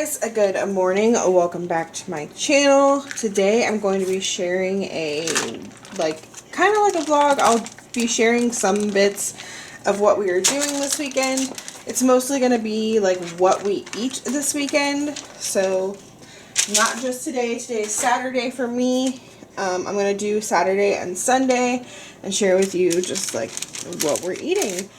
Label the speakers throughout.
Speaker 1: guys, a good morning. Welcome back to my channel. Today I'm going to be sharing a kind of like a vlog. I'll be sharing some bits of what we are doing this weekend. It's mostly going to be like what we eat this weekend. So not just today. Today's Saturday for me. I'm going to do Saturday and Sunday and share with you just like what we're eating.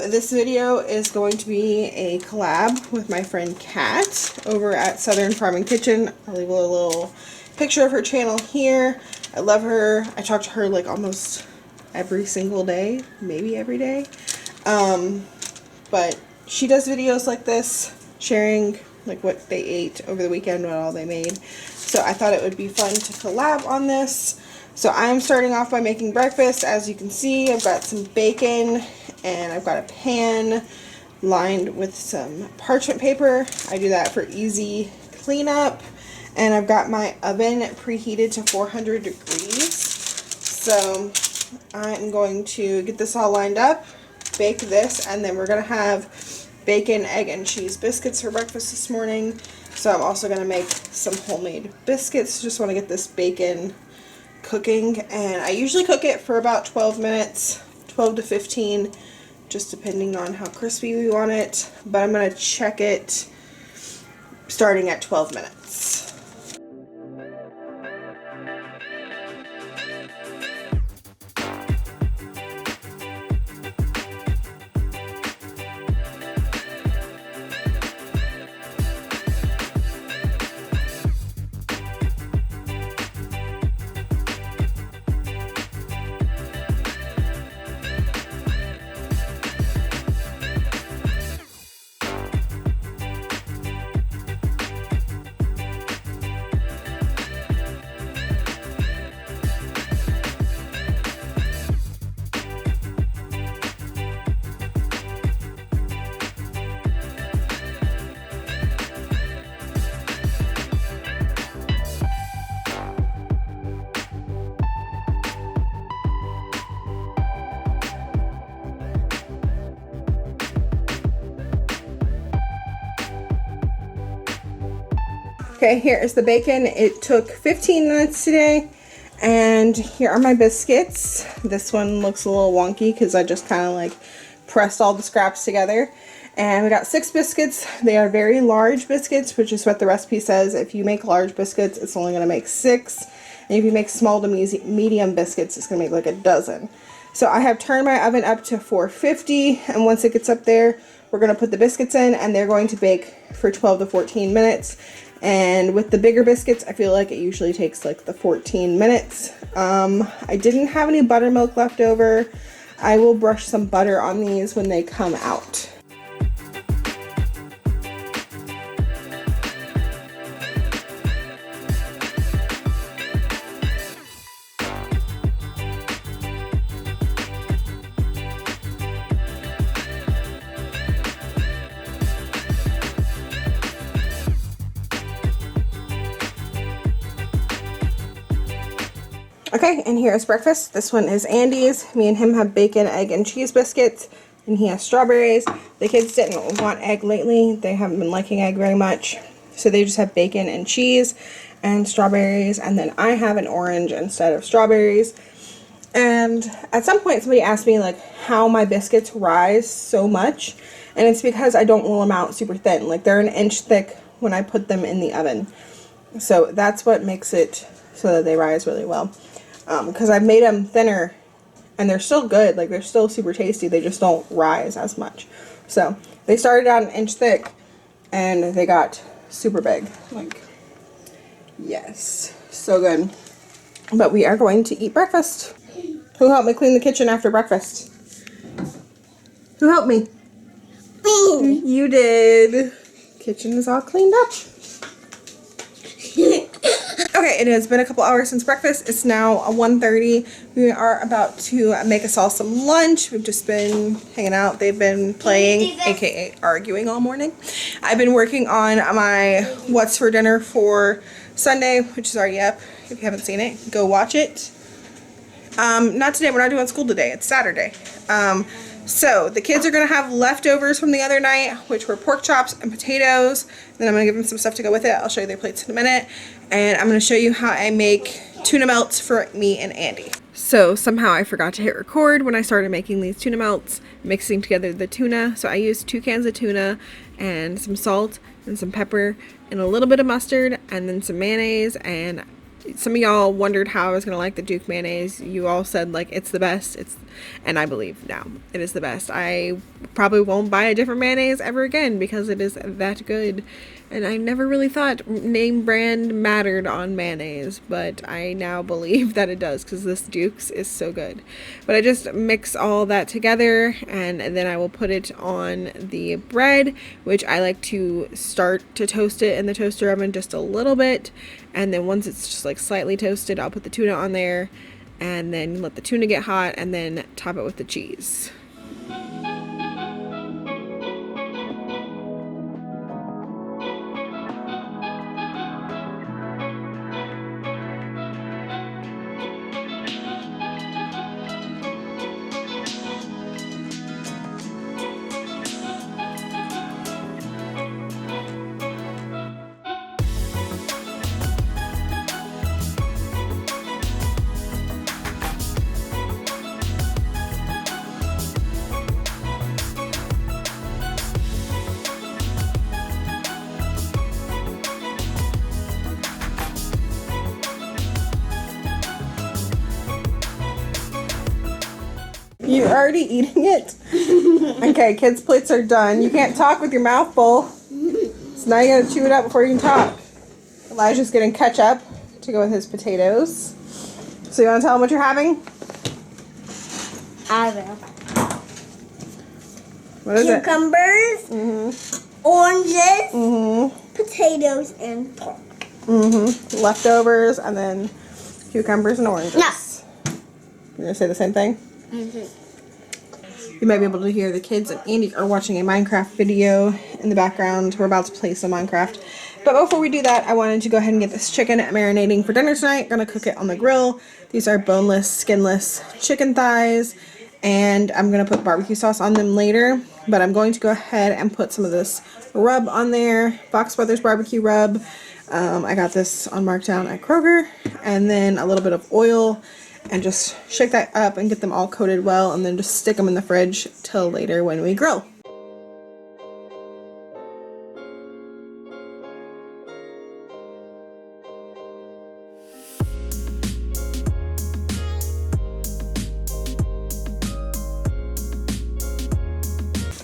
Speaker 1: This video is going to be a collab with my friend Kat over at Southern Farming Kitchen. I'll leave a little picture of her channel here. I love her. I talk to her like almost every single day, maybe every day. But she does videos like this, sharing like what they ate over the weekend, what all they made. So I thought it would be fun to collab on this. So I'm starting off by making breakfast. As you can see, I've got some bacon and I've got a pan lined with some parchment paper. I do that for easy cleanup. And I've got my oven preheated to 400 degrees. So I'm going to get this all lined up, bake this, and then we're going to have bacon, egg, and cheese biscuits for breakfast this morning. So I'm also going to make some homemade biscuits. Just want to get this bacon cooking, and I usually cook it for about 12 minutes, 12 to 15, just depending on how crispy we want it, but I'm going to check it starting at 12 minutes. Okay, here is the bacon. It took 15 minutes today, and here are my biscuits. This one looks a little wonky because I just kind of like pressed all the scraps together. And we got 6 biscuits. They are very large biscuits, which is what the recipe says. If you make large biscuits, it's only going to make 6. And if you make small to medium biscuits, it's going to make like a dozen. So I have turned my oven up to 450, and once it gets up there, we're going to put the biscuits in, and they're going to bake for 12 to 14 minutes. And with the bigger biscuits, I feel like it usually takes like the 14 minutes. I didn't have any buttermilk left over. I will brush some butter on these when they come out. Okay, and here's breakfast. This one is Andy's. Me and him have bacon, egg, and cheese biscuits, and he has strawberries. The kids didn't want egg lately. They haven't been liking egg very much, so they just have bacon and cheese and strawberries, and then I have an orange instead of strawberries. And at some point somebody asked me like how my biscuits rise so much, and it's because I don't roll them out super thin. Like they're an inch thick when I put them in the oven, so that's what makes it so that they rise really well. Because I've made them thinner and they're still good, like they're still super tasty, they just don't rise as much. So they started out an inch thick and they got super big, like, yes, so good. But we are going to eat breakfast. Who helped me clean the kitchen after breakfast? Who helped me? Me. You did. Kitchen is all cleaned up. Okay, it has been a couple hours since breakfast. It's now 1:30. We are about to make us all some lunch. We've just been hanging out. They've been playing, aka arguing all morning. I've been working on my what's for dinner for Sunday, which is already up. If you haven't seen it, go watch it. Not today. We're not doing school today. It's Saturday. So the kids are gonna have leftovers from the other night, which were pork chops and potatoes. Then I'm gonna give them some stuff to go with it. I'll show you their plates in a minute. And I'm gonna show you how I make tuna melts for me and Andy. So somehow I forgot to hit record when I started making these tuna melts, mixing together the tuna. So I used 2 cans of tuna and some salt and some pepper and a little bit of mustard and then some mayonnaise. And some of y'all wondered how I was gonna like the Duke mayonnaise. You all said like it's the best. And I believe now it is the best. I probably won't buy a different mayonnaise ever again because it is that good. And I never really thought name brand mattered on mayonnaise, but I now believe that it does because this Duke's is so good. But I just mix all that together and then I will put it on the bread, which I like to start to toast it in the toaster oven just a little bit. And then once it's just like slightly toasted, I'll put the tuna on there and then let the tuna get hot and then top it with the cheese. You're already eating it? Okay, kids' plates are done. You can't talk with your mouth full. So now you gotta chew it up before you can talk. Elijah's getting ketchup to go with his potatoes. So you wanna tell him what you're having?
Speaker 2: I will.
Speaker 1: What is it?
Speaker 2: Cucumbers, oranges, potatoes, and pork.
Speaker 1: Leftovers and then cucumbers and oranges.
Speaker 2: No.
Speaker 1: You're gonna say the same thing? You might be able to hear the kids and Andy are watching a Minecraft video in the background. We're about to play some Minecraft. But before we do that, I wanted to go ahead and get this chicken marinating for dinner tonight. Gonna cook it on the grill. These are boneless, skinless chicken thighs. And I'm gonna put barbecue sauce on them later. But I'm going to go ahead and put some of this rub on there. Fox Brothers barbecue rub. I got this on markdown at Kroger. And then a little bit of oil. And just shake that up and get them all coated well, and then just stick them in the fridge till later when we grill.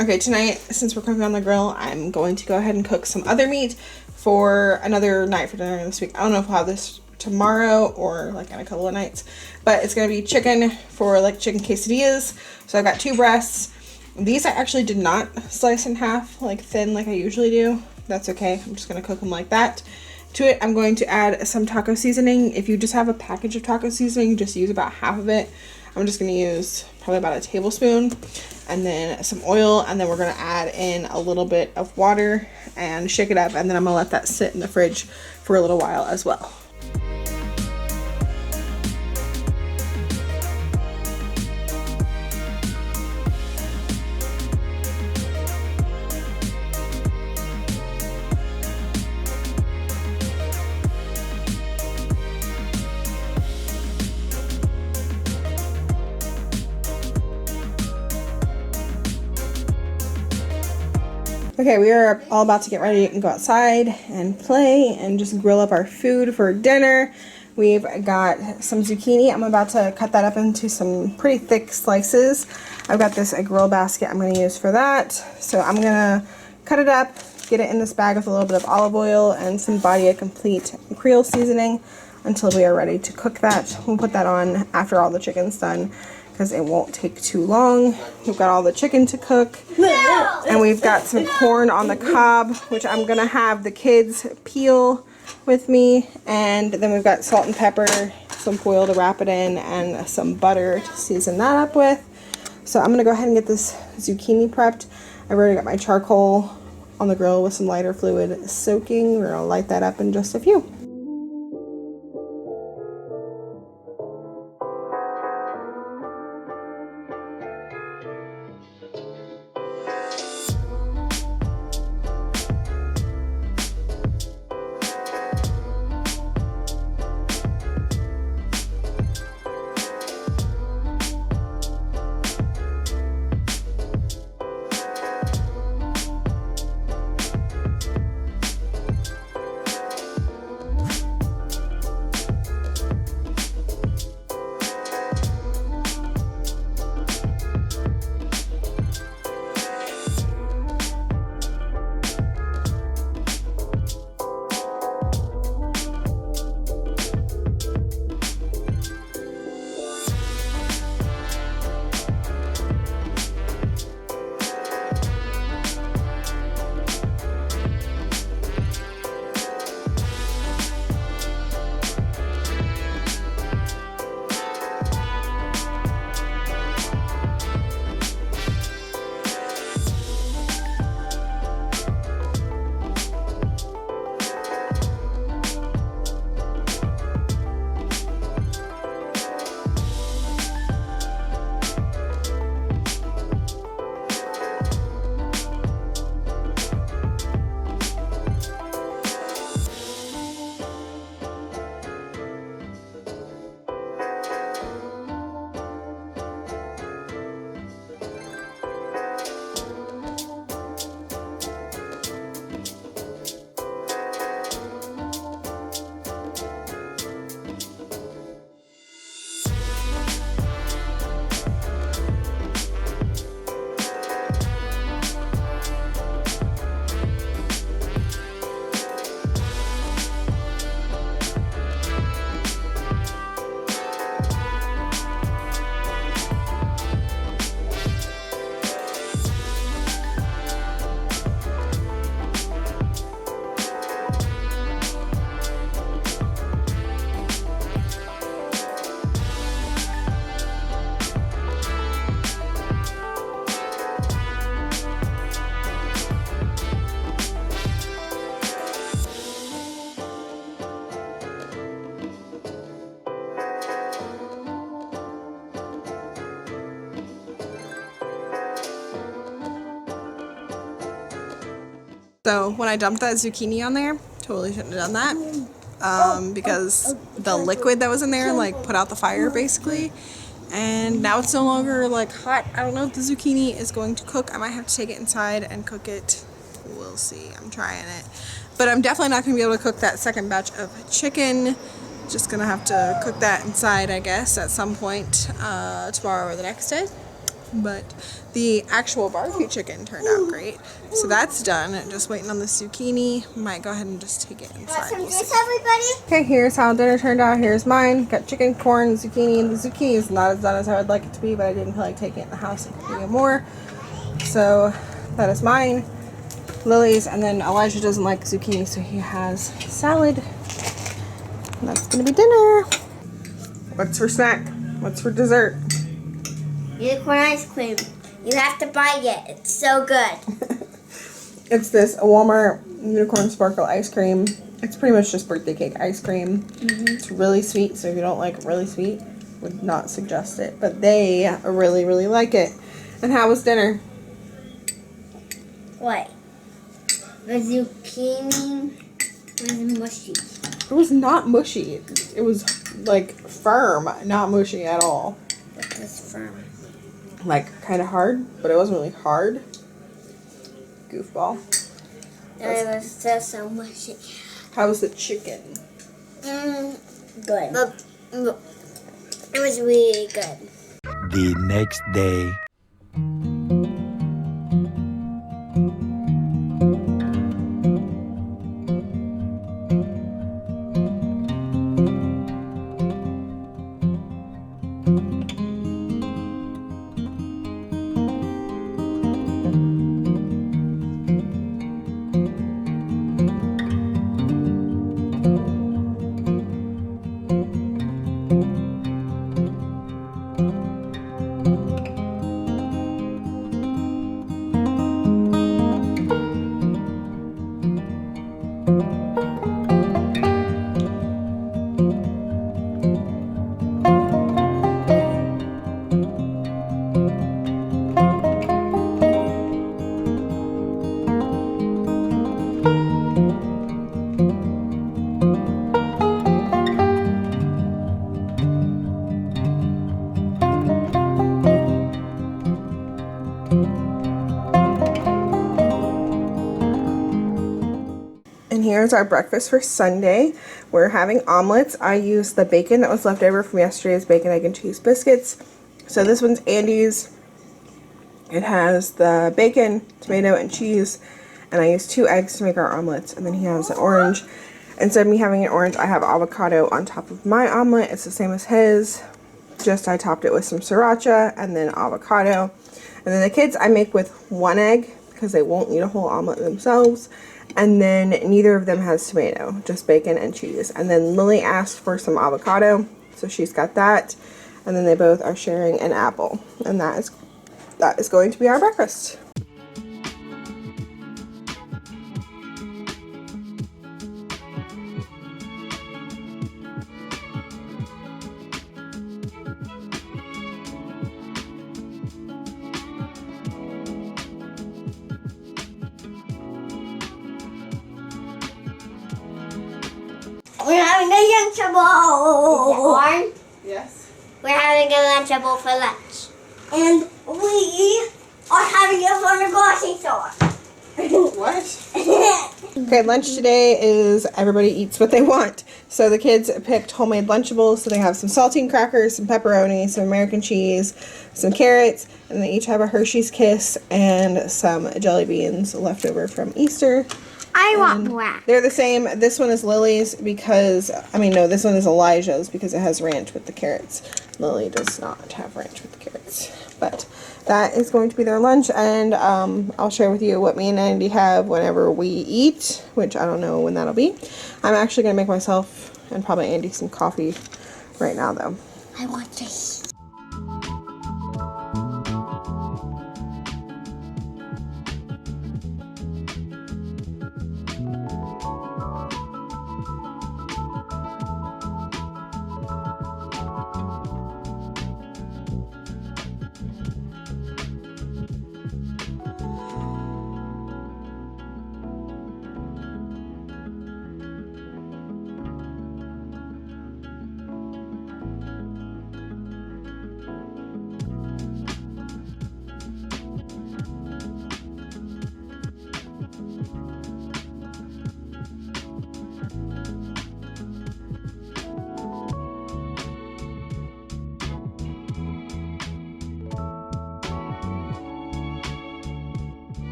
Speaker 1: Okay, tonight, since we're cooking on the grill, I'm going to go ahead and cook some other meat for another night for dinner this week. I don't know if we'll have this tomorrow or like in a couple of nights, but it's gonna be chicken for like chicken quesadillas. So I've got 2 breasts. These I actually did not slice in half like thin like I usually do. That's okay, I'm just gonna cook them like that. To it I'm going to add some taco seasoning. If you just have a package of taco seasoning, just use about half of it. I'm just gonna use probably about a tablespoon, and then some oil, and then we're gonna add in a little bit of water and shake it up, and then I'm gonna let that sit in the fridge for a little while as well. Okay, we are all about to get ready and go outside and play and just grill up our food for dinner. We've got some zucchini. I'm about to cut that up into some pretty thick slices. I've got this grill basket I'm going to use for that. So I'm going to cut it up, get it in this bag with a little bit of olive oil and some Badia Complete Creole seasoning until we are ready to cook that. We'll put that on after all the chicken's done, because it won't take too long. We've got all the chicken to cook, and we've got some corn on the cob, which I'm gonna have the kids peel with me, and then we've got salt and pepper, some foil to wrap it in, and some butter to season that up with. So I'm gonna go ahead and get this zucchini prepped. I've already got my charcoal on the grill with some lighter fluid soaking. We're gonna light that up in just a few. So when I dumped that zucchini on there, totally shouldn't have done that because the liquid that was in there like put out the fire basically. And now it's no longer like hot. I don't know if the zucchini is going to cook. I might have to take it inside and cook it. We'll see. I'm trying it. But I'm definitely not going to be able to cook that second batch of chicken. Just going to have to cook that inside, I guess, at some point tomorrow or the next day. But the actual barbecue chicken turned out great. So that's done. Just waiting on the zucchini. Might go ahead and just take it inside.
Speaker 2: Want some juice, everybody?
Speaker 1: Okay, here's how dinner turned out. Here's mine. Got chicken, corn, zucchini. And the zucchini is not as done as I would like it to be, but I didn't feel like taking it in the house and cooking it more. So that is mine. Lily's, and then Elijah doesn't like zucchini, so he has salad. And that's gonna be dinner. What's for snack? What's for dessert?
Speaker 2: Unicorn ice cream. You have to buy it. It's so good.
Speaker 1: It's this Walmart unicorn sparkle ice cream. It's pretty much just birthday cake ice cream. It's really sweet, so if you don't like really sweet, would not suggest it. But they really, really like it. And how was dinner?
Speaker 2: What? The zucchini was mushy.
Speaker 1: It was not mushy. It was like firm, not mushy at all.
Speaker 2: It was firm.
Speaker 1: Like kind of hard, but it wasn't really hard. Goofball.
Speaker 2: And it was so mushy.
Speaker 1: How was the chicken?
Speaker 2: Good. But it was really good.
Speaker 3: The next day.
Speaker 1: And here's our breakfast for Sunday. We're having omelets. I used the bacon that was left over from yesterday's bacon, egg, and cheese biscuits. So this one's Andy's. It has the bacon, tomato, and cheese. And I used 2 eggs to make our omelets. And then he has an orange. Instead of me having an orange, I have avocado on top of my omelet. It's the same as his. Just I topped it with some sriracha and then avocado. And then the kids I make with 1 egg because they won't eat a whole omelet themselves. And then neither of them has tomato, just bacon and cheese. And then Lily asked for some avocado, so she's got that. And then they both are sharing an apple. And that is going to be our breakfast.
Speaker 2: We're having a Lunchable.
Speaker 1: Yes.
Speaker 2: We're having a Lunchable for lunch. And we are having it from the grocery store.
Speaker 1: What? Okay, lunch today is everybody eats what they want. So the kids picked homemade Lunchables. So they have some saltine crackers, some pepperoni, some American cheese, some carrots, and they each have a Hershey's Kiss and some jelly beans left over from Easter.
Speaker 2: I want black.
Speaker 1: They're the same. This one is Lily's because, this one is Elijah's because it has ranch with the carrots. Lily does not have ranch with the carrots. But that is going to be their lunch, and I'll share with you what me and Andy have whenever we eat, which I don't know when that'll be. I'm actually going to make myself and probably Andy some coffee right now, though.
Speaker 2: I want this.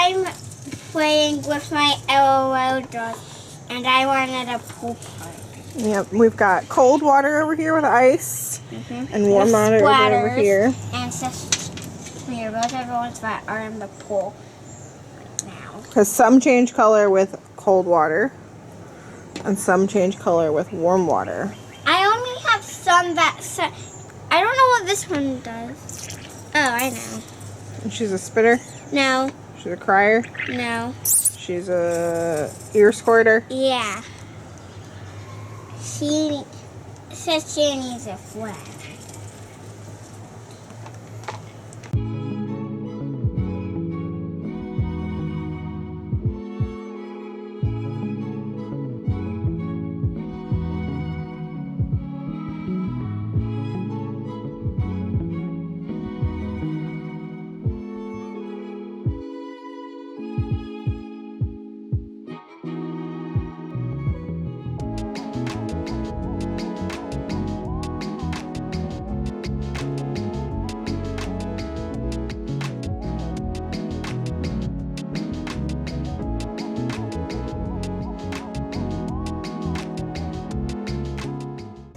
Speaker 2: I'm playing with my ALFREdo, and I wanted a pool party.
Speaker 1: Yep, we've got cold water over here with ice, and warm water over here.
Speaker 2: And here goes everyone's that are in the pool right now.
Speaker 1: Because some change color with cold water, and some change color with warm water.
Speaker 2: I only have some that I don't know what this one does. Oh, I know.
Speaker 1: And she's a spitter.
Speaker 2: No.
Speaker 1: She's a crier.
Speaker 2: No.
Speaker 1: She's a ear squirter.
Speaker 2: Yeah. She says she needs a flag.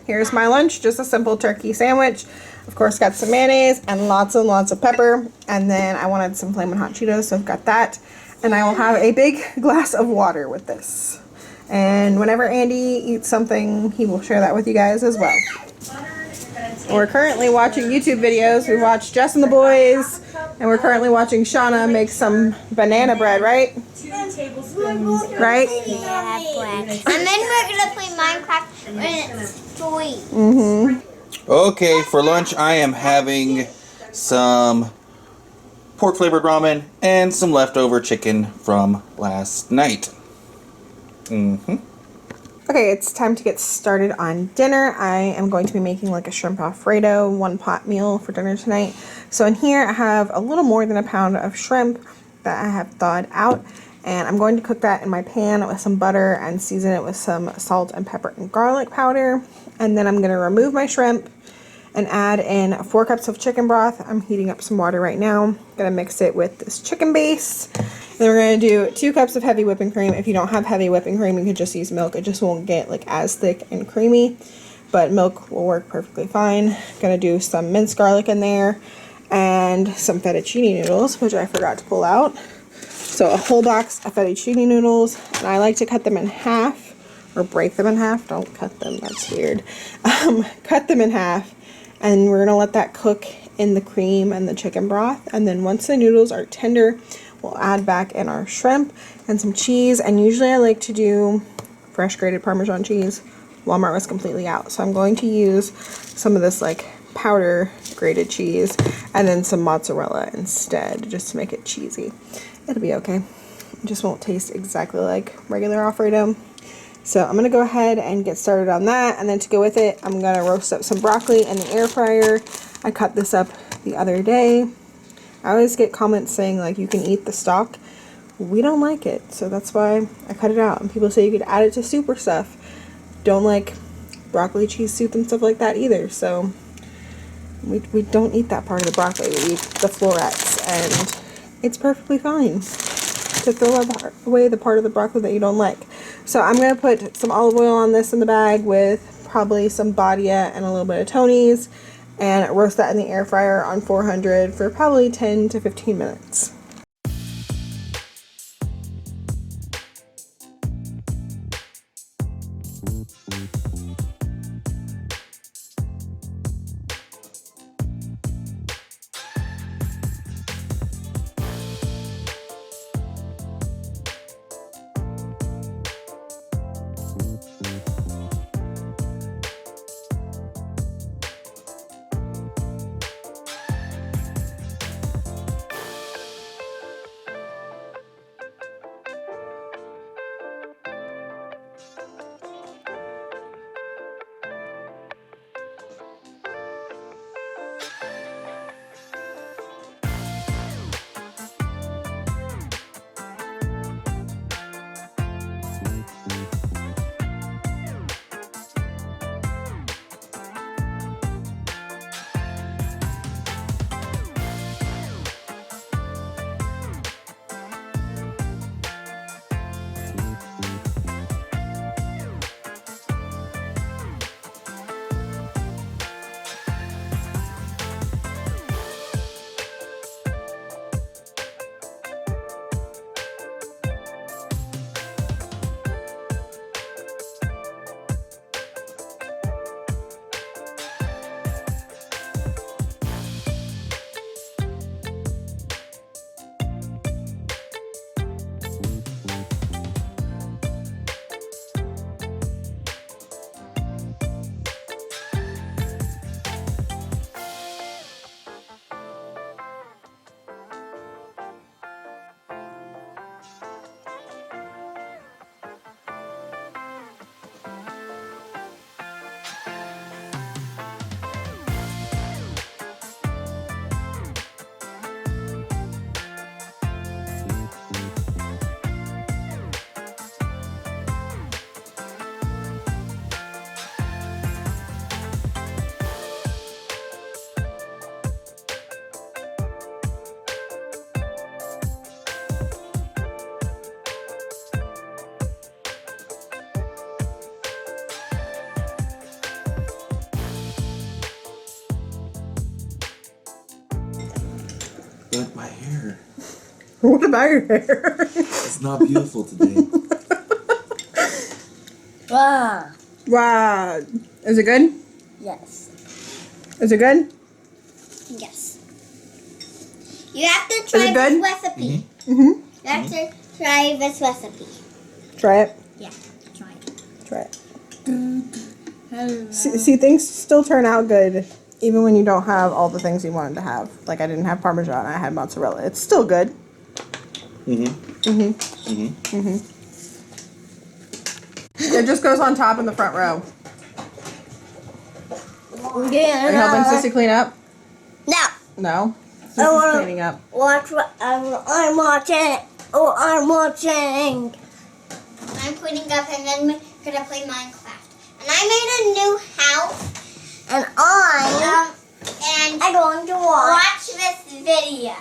Speaker 1: Here's my lunch, just a simple turkey sandwich. Of course, got some mayonnaise and lots of pepper. And then I wanted some Flamin' Hot Cheetos, so I've got that. And I will have a big glass of water with this. And whenever Andy eats something, he will share that with you guys as well. We're currently watching YouTube videos. We watched Jess and the Boys, and we're currently watching Shauna make some banana bread, right?
Speaker 4: 2 tablespoons.
Speaker 1: Right?
Speaker 2: And then we're gonna play Minecraft when it's sweet.
Speaker 5: Okay, for lunch I am having some pork flavored ramen and some leftover chicken from last night.
Speaker 1: Okay, it's time to get started on dinner. I am going to be making like a shrimp Alfredo 1-pot meal for dinner tonight. So in here I have a little more than a pound of shrimp that I have thawed out. And I'm going to cook that in my pan with some butter and season it with some salt and pepper and garlic powder. And then I'm going to remove my shrimp and add in 4 cups of chicken broth. I'm heating up some water right now. I'm going to mix it with this chicken base. Then we're going to do 2 cups of heavy whipping cream. If you don't have heavy whipping cream, you could just use milk. It just won't get like as thick and creamy, but milk will work perfectly fine. Going to do some minced garlic in there and some fettuccine noodles, which I forgot to pull out. So a whole box of fettuccine noodles, and I like to cut them in half or break them in half. Don't cut them, that's weird. Cut them in half, and we're gonna let that cook in the cream and the chicken broth. And then once the noodles are tender, we'll add back in our shrimp and some cheese. And usually I like to do fresh grated Parmesan cheese. Walmart was completely out, so I'm going to use some of this like powder grated cheese and then some mozzarella instead, just to make it cheesy. It'll be okay. It just won't taste exactly like regular Alfredo. So I'm gonna go ahead and get started on that, and then to go with it, I'm gonna roast up some broccoli in the air fryer. I cut this up the other day. I always get comments saying like you can eat the stalk. We don't like it, so that's why I cut it out. And people say you could add it to soup or stuff. Don't like broccoli cheese soup and stuff like that either, so we don't eat that part of the broccoli. We eat the florets, and it's perfectly fine to throw away the part of the broccoli that you don't like. So I'm going to put some olive oil on this in the bag with probably some Badia and a little bit of Tony's, and roast that in the air fryer on 400 for probably 10 to 15 minutes.
Speaker 5: hair.
Speaker 1: What about your hair?
Speaker 5: It's not beautiful today.
Speaker 2: Wow.
Speaker 1: Wow. Is it good?
Speaker 2: Yes.
Speaker 1: Is it good?
Speaker 2: Yes. You have to
Speaker 1: Is
Speaker 2: try
Speaker 1: it good?
Speaker 2: this recipe.
Speaker 1: Mm-hmm.
Speaker 2: You have to try this recipe.
Speaker 1: Try it.
Speaker 2: Yeah, try it.
Speaker 1: Try it. See, things still turn out good even when you don't have all the things you wanted to have. Like I didn't have Parmesan, I had mozzarella. It's still good. It just goes on top in the front row.
Speaker 2: Yeah.
Speaker 1: Are you helping Sissy clean up?
Speaker 2: No.
Speaker 1: No?
Speaker 2: I
Speaker 1: Sissy's
Speaker 2: wanna-
Speaker 1: cleaning up.
Speaker 2: Watch what I'm watching. Oh, I'm watching. I'm cleaning up and then we're gonna play Minecraft. And I made a new house. And I'm going to watch this video.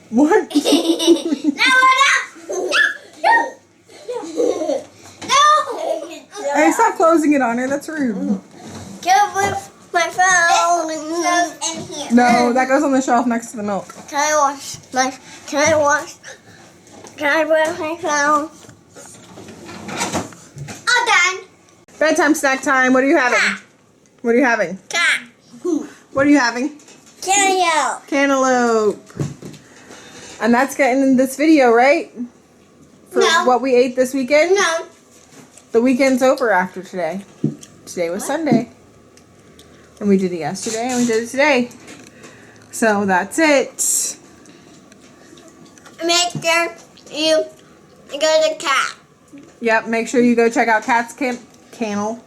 Speaker 1: What?
Speaker 2: No!
Speaker 1: Hey, stop closing it on her. That's rude.
Speaker 2: Get with my phone. This goes in here.
Speaker 1: No, that goes on the shelf next to the milk.
Speaker 2: Can I wash my phone? All done.
Speaker 1: Bedtime snack time. What are you having? What are you having?
Speaker 2: Cat.
Speaker 1: What are you having?
Speaker 2: Candy.
Speaker 1: Cantaloupe. And that's getting in this video, right? For
Speaker 2: No.
Speaker 1: what we ate this weekend?
Speaker 2: No.
Speaker 1: The weekend's over after today. Today was Sunday. And we did it yesterday and we did it today. So that's it.
Speaker 2: Make sure you go to Cat.
Speaker 1: Yep, make sure you go check out Kat's channel.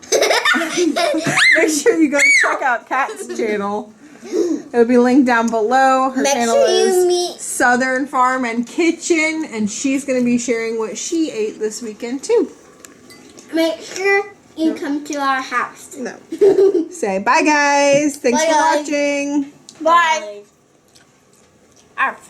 Speaker 1: Make sure you go check out Kat's channel. It'll be linked down below. Her
Speaker 2: Make
Speaker 1: channel
Speaker 2: sure you
Speaker 1: is
Speaker 2: meet-
Speaker 1: Southern Farm and Kitchen, and she's going to be sharing what she ate this weekend too.
Speaker 2: Make sure you come to our house.
Speaker 1: No. Say bye, guys. Thanks
Speaker 2: Bye,
Speaker 1: for
Speaker 2: guys.
Speaker 1: watching.
Speaker 2: Bye. Arf.